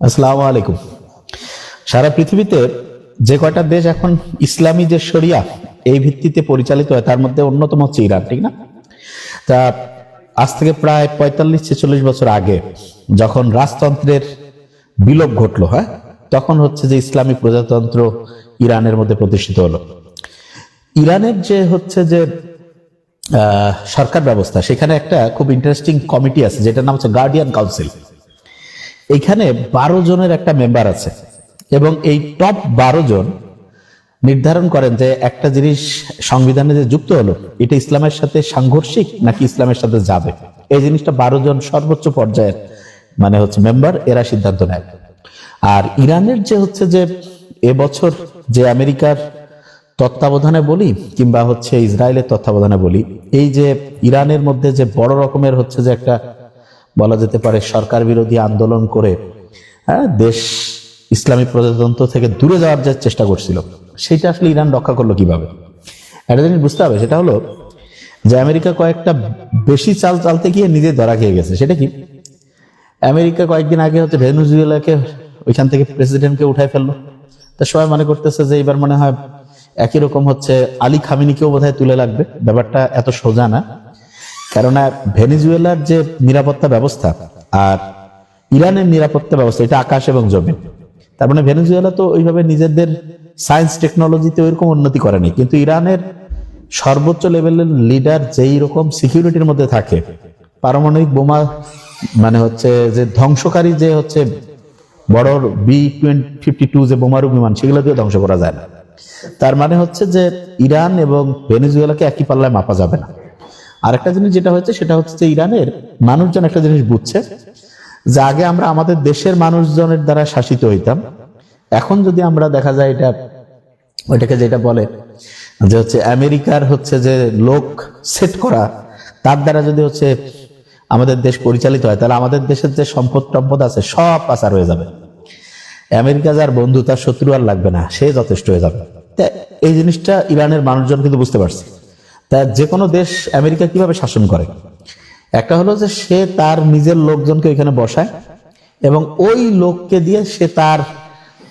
আসসালামু আলাইকুম। সারা পৃথিবীতে যে কয়টা দেশ এখন ইসলামী যে শরিয়া এই ভিত্তিতে পরিচালিত হয় তার মধ্যে অন্যতম হচ্ছে ইরান, ঠিক না? তা আজ থেকে প্রায় 45-46 বছর আগে যখন রাজতন্ত্রের বিলোপ ঘটলো, হ্যাঁ, তখন হচ্ছে যে ইসলামী প্রজাতন্ত্র ইরানের মধ্যে প্রতিষ্ঠিত হলো। ইরানের যে হচ্ছে যে সরকার ব্যবস্থা, সেখানে একটা খুব ইন্টারেস্টিং কমিটি আছে যেটার নাম হচ্ছে গার্ডিয়ান কাউন্সিল। এইখানে 12 জনের একটা মেম্বার আছে এবং এই টপ 12 জন নির্ধারণ করেন যে একটা জিনিস সংবিধানে যে যুক্ত হলো এটা ইসলামের সাথে সাংঘর্ষিক নাকি ইসলামের সাথে যাবে। এই জিনিসটা 12 জন সর্বোচ্চ পর্যায়ের মানে হচ্ছে মেম্বার, এরা সিদ্ধান্ত নেয়। আর ইরানের যে হচ্ছে যে এবছর যে আমেরিকার তত্ত্বাবধানে বলি কিংবা হচ্ছে ইসরায়েলের তত্ত্বাবধানে বলি, এই যে ইরানের মধ্যে যে বড় রকমের হচ্ছে যে একটা বলা যেতে পারে সরকার বিরোধী আন্দোলন করে, হ্যাঁ, দেশ ইসলামী প্রজাতন্ত্র থেকে দূরে যাওয়ার যে চেষ্টা করছিল, সেটা আসলে ইরান রক্ষা করলো কিভাবে? একটা জিনিস বুঝতে হবে, সেটা হলো যে আমেরিকা কয়েকটা বেশি চাল চালতে গিয়ে নিজে ধরা খেয়ে গেছে। সেটা কি? আমেরিকা কয়েকদিন আগে হচ্ছে ভেনেজুয়েলাকে ওইখান থেকে প্রেসিডেন্টকে উঠাই ফেললো। তা সবাই মনে করতেছে যে এবার মনে হয় একই রকম হচ্ছে আলী খামিনিকেও বোধহয় তুলে লাগবে। ব্যাপারটা এত সোজা না, কেননা ভেনেজুয়েলার যে নিরাপত্তা ব্যবস্থা আর ইরানের নিরাপত্তা ব্যবস্থা এটা আকাশ এবং জমিন। তার মানে ভেনেজুয়েলা তো ওইভাবে নিজেদের সায়েন্স টেকনোলজিতে ওইরকম উন্নতি করেনি, কিন্তু ইরানের সর্বোচ্চ লেভেলের লিডার যেই রকম সিকিউরিটির মধ্যে থাকে, পারমাণবিক বোমা মানে হচ্ছে যে ধ্বংসকারী যে হচ্ছে বড় B-52 যে বোমারু বিমান, সেগুলো দিয়ে ধ্বংস করা যায় না। তার মানে হচ্ছে যে ইরান এবং ভেনেজুয়েলাকে একই পাল্লায় মাপা যাবে না। আরেকটা জিনিস যেটা হচ্ছে সেটা হচ্ছে যে ইরানের মানুষজন একটা জিনিস বুঝছে যে আগে আমরা আমাদের দেশের মানুষজনের দ্বারা শাসিত হইতাম, এখন যদি আমরা দেখা যায় এটা ওইটাকে যেটা বলে যে হচ্ছে আমেরিকার হচ্ছে যে লোক সেট করা, তার দ্বারা যদি হচ্ছে আমাদের দেশ পরিচালিত হয়, তাহলে আমাদের দেশের যে সম্পদ টম্পদ আছে সব পাচার হয়ে যাবে। আমেরিকা যার বন্ধু তার শত্রু আর লাগবে না, সে যথেষ্ট হয়ে যাবে। তা এই জিনিসটা ইরানের মানুষজন কিন্তু বুঝতে পারছে। তা যে কোনো দেশ আমেরিকা কিভাবে শাসন করে, একটা হলো যে সে তার নিজের লোকজনকে ওইখানে বসায় এবং ওই লোককে দিয়ে সে তার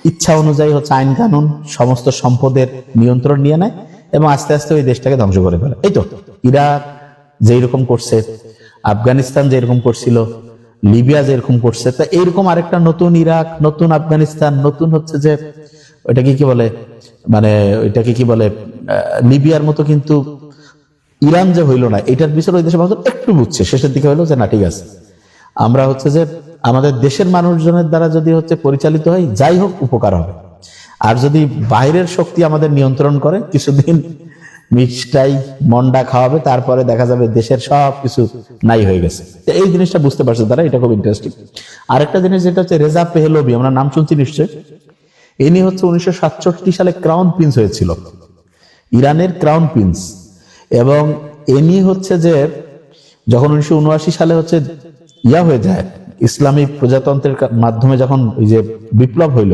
ইচ্ছা অনুযায়ী হচ্ছে আইন কানুন সমস্ত সম্পদের নিয়ন্ত্রণ নিয়ে নেয় এবং আস্তে আস্তে ওই দেশটাকে ধ্বংস করে ফেলে। এই তো ইরাক যেই রকম করছে, আফগানিস্তান যেরকম করছিল, লিবিয়া যেরকম করছে, তা এইরকম আরেকটা নতুন ইরাক, নতুন আফগানিস্তান, নতুন হচ্ছে যে ওইটাকে কি বলে মানে ওইটাকে কি বলে লিবিয়ার মতো কিন্তু ইরান যে হইলো না, এটার বিষয়ে ওই দেশের মানুষ একটু বুঝছে। শেষের দিকে হইলো যে না ঠিক আছে, আমরা হচ্ছে যে আমাদের দেশের মানুষজনের দ্বারা যদি হচ্ছে পরিচালিত হয় যাই হোক উপকার হবে, আর যদি বাইরের শক্তি আমাদের নিয়ন্ত্রণ করে কিছুদিন মিষ্টাই মন্ডা খাওয়াবে, তারপরে দেখা যাবে দেশের সব কিছু নাই হয়ে গেছে। এই জিনিসটা বুঝতে পারছে তারা, এটা খুব ইন্টারেস্টিং। আরেকটা জিনিস যেটা হচ্ছে রেজা পেহলভি, আমরা নাম শুনছি নিশ্চয়। ইনি হচ্ছে 1967 সালে ক্রাউন প্রিন্স হয়েছিল, ইরানের ক্রাউন প্রিন্স। এবং এনি হচ্ছে যে যখন 1979 সালে হচ্ছে ইয়া হয়ে যায়, ইসলামী প্রজাতন্ত্রের মাধ্যমে যখন ওই যে বিপ্লব হইল,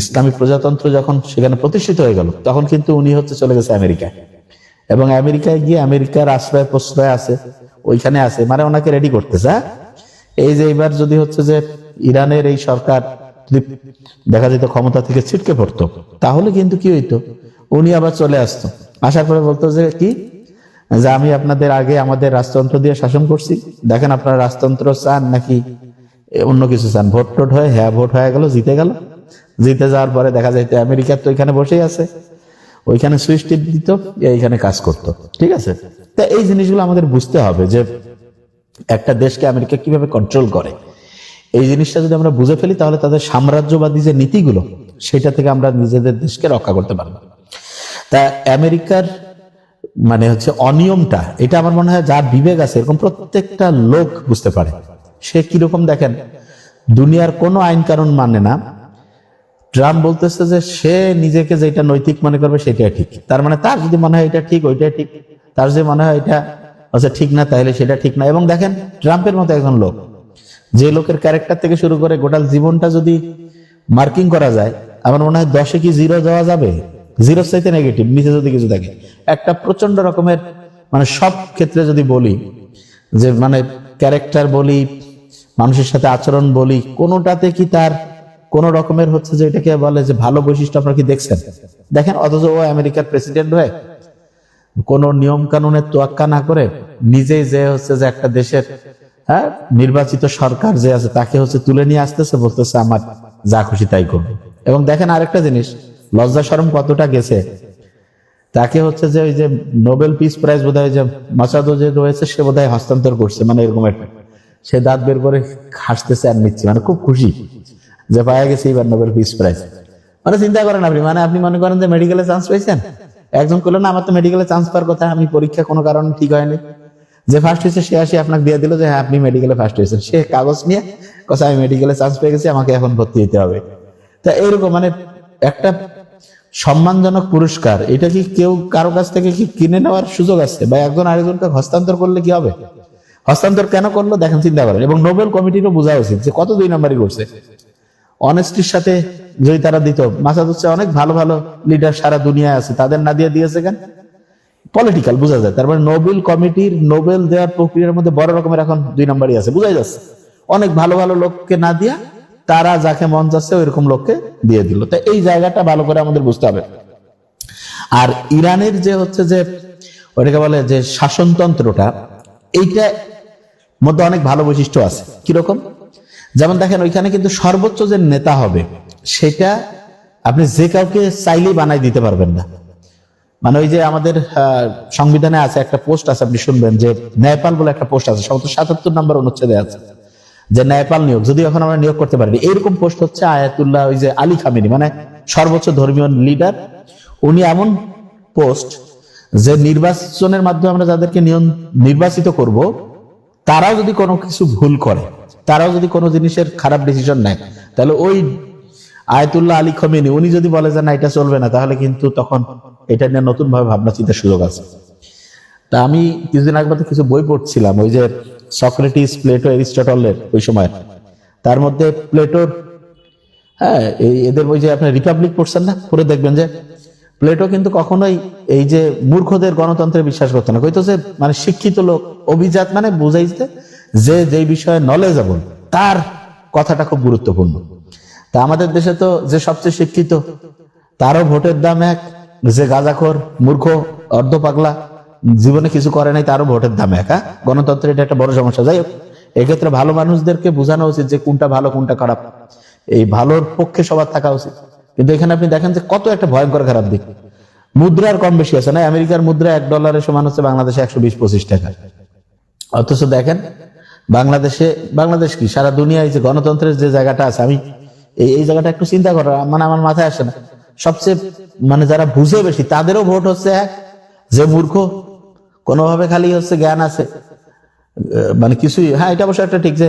ইসলামী প্রজাতন্ত্র যখন সেখানে প্রতিষ্ঠিত হয়ে গেল, তখন কিন্তু উনি হচ্ছে চলে গেছে আমেরিকায়। এবং আমেরিকায় গিয়ে আমেরিকার আশ্রয় প্রশ্রয় আছে, ওইখানে আছে, মানে ওনাকে রেডি করতেছে। এই যে এবার যদি হচ্ছে যে ইরানের এই সরকার যদি দেখা যেত ক্ষমতা থেকে ছিটকে পড়তো, তাহলে কিন্তু কি হইতো, উনি আবার চলে আসতো, আসার পরে বলতো যে কি, যে আমি আপনাদের আগে আমাদের রাজতন্ত্র দিয়ে শাসন করছি, দেখেন আপনারা রাজতন্ত্র চান নাকি অন্য কিছু চান। ভোট টোট হয়ে হ্যাঁ ভোট হয়ে গেল, জিতে গেল। জিতে যাওয়ার পরে দেখা যাইতো আমেরিকা তো ওইখানে বসেই আছে, ওইখানে সুইচ টিপ দিত, এইখানে কাজ করতো, ঠিক আছে। তা এই জিনিসগুলো আমাদের বুঝতে হবে যে একটা দেশকে আমেরিকা কিভাবে কন্ট্রোল করে। এই জিনিসটা যদি আমরা বুঝে ফেলি তাহলে তাদের সাম্রাজ্যবাদী যে নীতিগুলো সেটা থেকে আমরা নিজেদের দেশকে রক্ষা করতে পারবো। তা আমেরিকার মানে হচ্ছে অনিয়মটা, এটা আমার মনে হয় যার বিবেক আছে এরকম প্রত্যেকটা লোক বুঝতে পারে। সে কিরকম দেখেন, দুনিয়ার কোনো আইন কানুন মানে না। ট্রাম্প বলতেছে যে সে নিজেকে যেটা নৈতিক মনে করবে সেটাই ঠিক, তার মানে তার যদি মনে হয় এটা ঠিক ওইটাই ঠিক, তার যদি মনে হয় এটা আচ্ছা ঠিক না তাহলে সেটা ঠিক না। এবং দেখেন ট্রাম্পের মতো একজন লোক, যে লোকের ক্যারেক্টার থেকে শুরু করে গোটা জীবনটা যদি মার্কিং করা যায়, আমার মনে হয় 10-এ কি 0 দেওয়া যাবে, 0 চাইতে নেগেটিভ নিচে যদি কিছু থাকে, একটা প্রচন্ড রকমের মানে সব ক্ষেত্রে যদি বলি যে মানে ক্যারেক্টার বলি, মানুষের সাথে আচরণ বলি, কোনোটাতে কি তার কোন রকমের হচ্ছে যে এটাকে বলে যে ভালো বৈশিষ্ট্য আপনারা কি দেখছেন? দেখেন, অথচ ও আমেরিকার প্রেসিডেন্ট হয়ে কোন নিয়ম কানুনের তোয়াক্কা না করে নিজেই যে হচ্ছে যে একটা দেশের নির্বাচিত সরকার যে আছে তাকে হচ্ছে তুলে নিয়ে আসতেছে, বলতেছে আমার যা খুশি তাই করবে। এবং দেখেন আরেকটা জিনিস, লজ্জা শরম কতটা গেছে, তাকে হচ্ছে যে ওই যে নোবেল পিস প্রাইজ বোধহয় যে মাসাদো যে রয়েছে সে বোধহয় হস্তান্তর করছে, মানে এরকম একটা, সে দাঁত বের করে হাসতেছে আর নিচ্ছে, মানে খুব খুশি যে পাওয়া গেছে এবার নোবেল পিস প্রাইজ। মানে চিন্তা করেন আপনি, মানে আপনি মনে করেন যে মেডিকেলে চান্স পেয়েছেন, একজন করলেন না আমার তো মেডিকেলে চান্স পাওয়ার কথা, আমি পরীক্ষা কোনো কারণে ঠিক হয়নি, যে ফার্স্ট হয়েছে সে আসি আপনাকে দিয়ে দিল যে হ্যাঁ আপনি মেডিকেলে ফার্স্ট হয়েছেন, সে কাগজ নিয়ে কথা আমি মেডিকেলে চান্স পেয়ে গেছি, আমাকে এখন ভর্তি হতে হবে। তা এরকম মানে একটা সম্মানজনক পুরস্কার, এটা কি কেউ কারো কাছ থেকে কি কিনে নেওয়ার সুযোগ আছে? বা একজন আরেকজনকে হস্তান্তর করলে কি হবে? হস্তান্তর কেন করলো দেখেন, চিন্তা করেন। এবং নোবেল কমিটিরও বোঝা উচিত যে কত 2 নাম্বারই করছে। অনেস্টির সাথে যদি তারা দিত, মাসাদ হচ্ছে অনেক ভালো ভালো লিডার সারা দুনিয়ায় আছে, তাদের না দিয়ে দিয়েছে কেন? পলিটিক্যাল বোঝা যায়। তারপরে নোবেল কমিটির নোবেল দেওয়ার প্রক্রিয়ার মধ্যে বড় রকমের এখন 2 নাম্বারই আছে, বোঝাই যাচ্ছে। অনেক ভালো ভালো লোককে না দিয়া তারা যাকে মন যাচ্ছে ওইরকম লোককে দিয়ে দিল। তো এই জায়গাটা ভালো করে আমাদের বুঝতে হবে। আর ইরানের যে হচ্ছে যে ওটাকে বলে যে শাসনতন্ত্রটা, এইটা মধ্যে অনেক ভালো বৈশিষ্ট্য আছে। কিরকম? যেমন দেখেন, ওইখানে কিন্তু সর্বোচ্চ যে নেতা হবে সেটা আপনি যে কাউকে চাইলেই বানাই দিতে পারবেন না। মানে ওই যে আমাদের সংবিধানে আছে একটা পোস্ট আছে, আপনি শুনবেন যে ন্যায়পাল বলে একটা পোস্ট আছে, 77 নম্বর অনুচ্ছেদে আছে যে ন্যায়পাল নিয়োগ, যদি এখন আমরা নিয়োগ করতে পারিনি। এইরকম পোস্ট হচ্ছে আয়াতুল্লাহ ওই যে আলী খামেনি, মানে সর্বোচ্চ ধর্মীয় লিডার, উনি এমন পোস্ট যে নির্বাচনের মাধ্যমে আমরা যাদেরকে নির্বাচিত করব, তারাও যদি কোনো কিছু ভুল করে, তারাও যদি কোনো জিনিসের খারাপ ডিসিশন নেয়, তাহলে ওই আয়াতুল্লাহ আলী খামেনি উনি যদি বলে যে না এটা চলবে না, তাহলে কিন্তু তখন এটা নিয়ে নতুন ভাবে ভাবনা চিন্তার সুযোগ আছে। তা আমি কিছুদিন আগে কিছু বই পড়ছিলাম, ওই যে সক্রেটিস, প্লেটো, এরিস্টটলের ওই সময়, তার মধ্যে প্লেটোর এদের ওই যে আপনি রিপাবলিক পড়ছেন না, পড়ে দেখবেন যে প্লেটো কিন্তু কখনোই এই যে মূর্খদের গণতন্ত্রে বিশ্বাস করতো না। কইতো যে মানে শিক্ষিত লোক, অভিজাত, মানে বুঝাইতে যে যেই বিষয়ে নলেজেবল তার কথাটা খুব গুরুত্বপূর্ণ। তা আমাদের দেশে তো যে সবচেয়ে শিক্ষিত তারও ভোটের দাম এক, যে গাঁজাখোর, মূর্খ, অর্ধ পাগলা, জীবনে কিছু করে নাই, তারও ভোটের দাম এক। গণতন্ত্রের এটা একটা বড় সমস্যা। যাই হোক, এক্ষেত্রে ভালো মানুষদেরকে বোঝানো উচিত যে কোনটা ভালো কোনটা খারাপ, এই ভালোর পক্ষে সবার থাকা উচিত। কিন্তু এখানে আপনি দেখেন যে কত একটা ভয়ঙ্কর খারাপ দিক। মুদ্রার কম বেশি আছে না, আমেরিকার মুদ্রা $1 সমান হচ্ছে বাংলাদেশে 120-25 টাকা। অথচ দেখেন বাংলাদেশ কি সারা দুনিয়ায় যে গণতন্ত্রের যে জায়গাটা আছে, আমি এই জায়গাটা একটু চিন্তা করা, মানে আমার মাথায় আসে না। সবচেয়ে মানে যারা বুঝে বেশি তাদেরও ভোট হচ্ছে এক, যে মূর্খ কোনোভাবে খালি হচ্ছে জ্ঞান আছে, মানে কিছুই। হ্যাঁ, এটা অবশ্য একটা ঠিক যে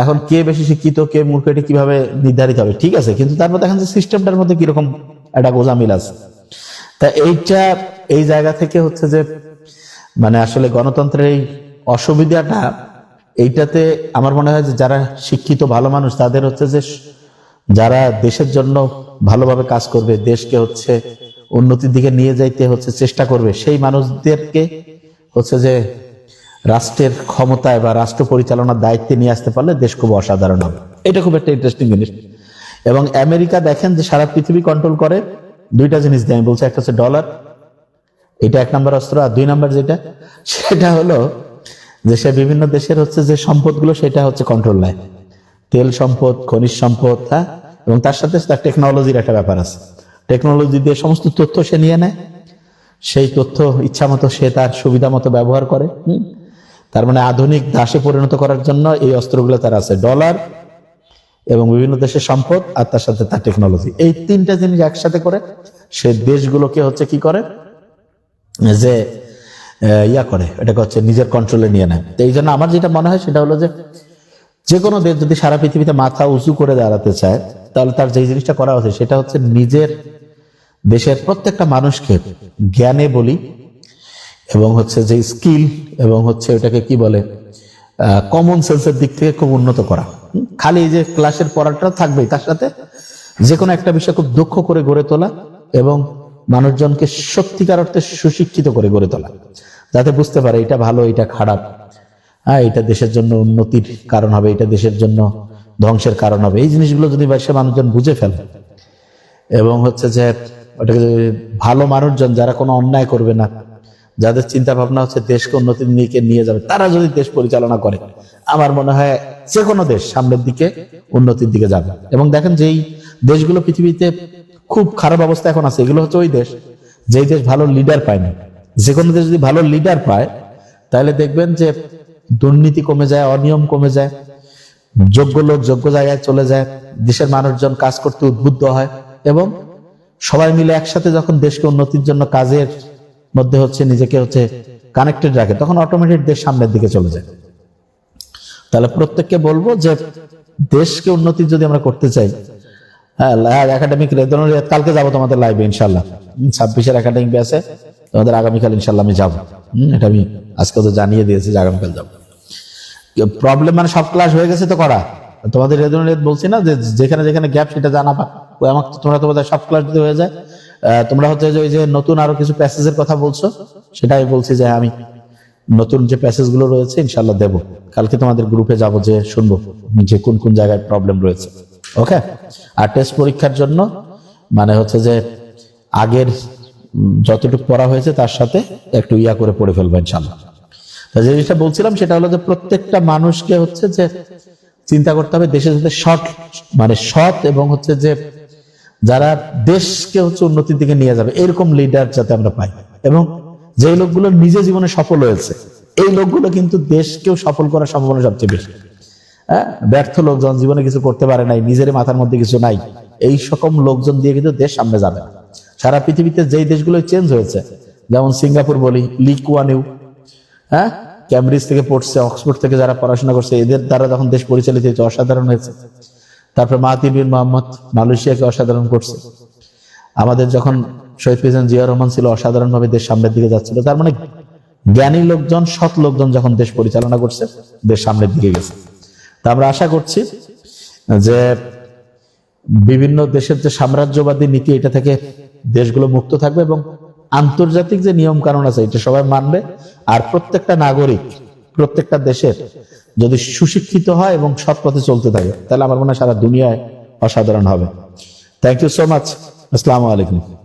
এখন কে বেশি শিক্ষিত কে মূর্খ এটা কিভাবে নির্ধারিত হবে, ঠিক আছে, কিন্তু তারপর দেখেন যে সিস্টেমটার মধ্যে কিরকম একটা গোজামিল আছে। তা এই জায়গা থেকে হচ্ছে যে মানে আসলে গণতন্ত্রের এই অসুবিধাটা, এইটাতে আমার মনে হয় যে যারা শিক্ষিত ভালো মানুষ, তাদের হচ্ছে যে যারা দেশের জন্য ভালোভাবে কাজ করবে, দেশকে হচ্ছে উন্নতির দিকে নিয়ে যাইতে হচ্ছে চেষ্টা করবে, সেই মানুষদেরকে হচ্ছে যে রাষ্ট্রের ক্ষমতায় বা রাষ্ট্র পরিচালনার দায়িত্বে নিয়ে আসতে পারলে দেশ খুব অসাধারণ হবে। এটা খুব একটা ইন্টারেস্টিং জিনিস। এবং আমেরিকা দেখেন যে সারা পৃথিবী কন্ট্রোল করে 2টা জিনিস দিয়ে, আমি বলছি, একটা হচ্ছে ডলার, এটা 1 নম্বর অস্ত্র, আর 2 নম্বর যেটা সেটা হলো যে সে বিভিন্ন দেশের হচ্ছে যে সম্পদগুলো সেটা হচ্ছে কন্ট্রোল নেয়, তেল সম্পদ, খনিজ সম্পদ, এবং তার সাথে তার টেকনোলজির একটা ব্যাপার আছে। টেকনোলজি দিয়ে সমস্ত তথ্য সে নিয়ে নেয়, সেই তথ্য ইচ্ছা মতো সে তার সুবিধা মতো ব্যবহার করে। তার মানে আধুনিক দাসে পরিণত করার জন্য এই অস্ত্রগুলো তার আছে, ডলার এবং বিভিন্ন দেশের সম্পদ আর তার সাথে তার টেকনোলজি। এই 3টা জিনিস একসাথে করে সে দেশগুলোকে হচ্ছে কি করে যে করে, এটাকে হচ্ছে নিজের কন্ট্রোলে নিয়ে নেয়। তো এই জন্য আমার যেটা মনে হয় সেটা হলো যে কোনো দেশ যদি সারা পৃথিবীতে মাথা উঁচু করে দাঁড়াতে চায়, তাহলে তার যে জিনিসটা করা উচিত সেটা হচ্ছে নিজের দেশের প্রত্যেকটা মানুষকে জ্ঞানে বলি এবং হচ্ছে যে স্কিল এবং হচ্ছে ওটাকে কি বলে কমন সেন্সের দিক থেকে খুব উন্নত করা। খালি এই যে ক্লাসের পড়াটা থাকবেই, তার সাথে যে কোনো একটা বিষয় খুব দক্ষ করে গড়ে তোলা এবং মানুষজনকে সত্যিকার অর্থে সুশিক্ষিত করে গড়ে তোলা, যাতে বুঝতে পারে এটা ভালো এটা খারাপ, হ্যাঁ, এটা দেশের জন্য উন্নতির কারণ হবে, এটা দেশের জন্য ধ্বংসের কারণ হবে, এই জিনিসগুলো যদি বাসে মানুষজন বুঝে ফেলে এবং হচ্ছে যে ওটাকে ভালো মানুষজন যারা কোনো অন্যায় করবে না, যাদের চিন্তা ভাবনা হচ্ছে দেশকে উন্নতির দিকে নিয়ে যাবে, তারা যদি দেশ পরিচালনা করে, আমার মনে হয় যে কোনো দেশ সামনের দিকে উন্নতির দিকে যাবে। এবং দেখেন যেই দেশগুলো পৃথিবীতে খুব খারাপ অবস্থা এখন আছে, এগুলো হচ্ছে ওই দেশ যেই দেশ ভালো লিডার পায় না। যে কোনো দেশ যদি ভালো লিডার পায় তাহলে দেখবেন যে দুর্নীতি কমে যায়, অনিয়ম কমে যায়, যোগ্য লোক যোগ্য জায়গায় চলে যায়, দেশের মানুষজন কাজ করতে উদ্বুদ্ধ হয় এবং সবাই মিলে একসাথে যখন দেশকে উন্নতির জন্য কাজের মধ্যে হচ্ছে নিজেকে হচ্ছে কানেক্টেড রাখে, তখন অটোমেটিক দেশ সামনের দিকে চলে যায়। তাহলে প্রত্যেককে বলবো যে দেশকে উন্নতি যদি আমরা করতে চাই, হ্যাঁ, একাডেমিক কালকে যাবো তোমাদের লাইভে ইনশাল্লাহ, 26-এর একাডেমিক ব্যাচে তোমাদের আগামীকাল ইনশাল্লাহ আমি যাবো। এটা আমি আজকে তো জানিয়ে দিয়েছি যে আগামীকাল যাবো। প্রবলেম মানে সব ক্লাস হয়ে গেছে তো করা, তোমাদের রেদুলেট বলছি না যে যেখানে যেখানে গ্যাপ সেটা জানাবা, ওই আমাকে তোমরা তোমাদের সব ক্লাস যদি হয়ে যায়, তোমরা হচ্ছে যে ওই যে নতুন আরো কিছু প্যাসেজের কথা বলছো, সেটাই বলছি যে আমি নতুন যে প্যাসেজ গুলো রয়েছে ইনশাল্লাহ দেবো। কালকে তোমাদের গ্রুপে যাব, যে শুনবো যে কোন কোন জায়গায় প্রবলেম রয়েছে। ওকে, আর টেস্ট পরীক্ষার জন্য মানে হচ্ছে যে আগের যতটুকু পড়া হয়েছে তার সাথে একটু ইয়া করে পড়ে ফেলবো ইনশাল্লাহ। যে জিনিসটা বলছিলাম সেটা হলো যে প্রত্যেকটা মানুষকে হচ্ছে যে চিন্তা করতে হবে দেশে যাতে সৎ এবং হচ্ছে যে যারা দেশকে হচ্ছে উন্নতির দিকে নিয়ে যাবে এরকম লিডার যাতে আমরা পাই, এবং যে লোকগুলো নিজে জীবনে সফল হয়েছে এই লোকগুলো কিন্তু দেশকেও সফল করার সম্ভাবনা সবচেয়ে বেশি। হ্যাঁ, ব্যর্থ লোকজন জীবনে কিছু করতে পারে নাই, নিজের মাথার মধ্যে কিছু নাই, এই সকম লোকজন দিয়ে কিন্তু দেশ সামনে যাবে। সারা পৃথিবীতে যেই দেশগুলো চেঞ্জ হয়েছে, যেমন সিঙ্গাপুর বলি, লি কুয়ান ইউ, হ্যাঁ, ক্যামব্রিজ থেকে পড়ছে, অক্সফোর্ড থেকে যারা পড়াশোনা করছে, এদের দ্বারা যখন দেশ পরিচালিত হয়েছে অসাধারণ হয়েছে। তারপর মাহাথির বিন মোহাম্মদ মালয়েশিয়াকে অসাধারণ করছে। আমাদের যখন শহীদ প্রেসিডেন্ট জিয়া রহমান ছিল, অসাধারণ ভাবে দেশ সামনের দিকে যাচ্ছিল। তার মানে জ্ঞানী লোকজন, সৎ লোকজন যখন দেশ পরিচালনা করছে, দেশ সামনের দিকে গেছে। তা আমরা আশা করছি যে বিভিন্ন দেশের যে সাম্রাজ্যবাদী নীতি, এটা থেকে দেশগুলো মুক্ত থাকবে এবং আন্তর্জাতিক যে নিয়ম কানুন আছে এটা সবাই মানবে। আর প্রত্যেকটা নাগরিক প্রত্যেকটা দেশের যদি সুশিক্ষিত হয় এবং সৎ পথে চলতে থাকে, তাহলে আমার মনে হয় সারা দুনিয়ায় অসাধারণ হবে। Thank you so much. আসসালামু আলাইকুম।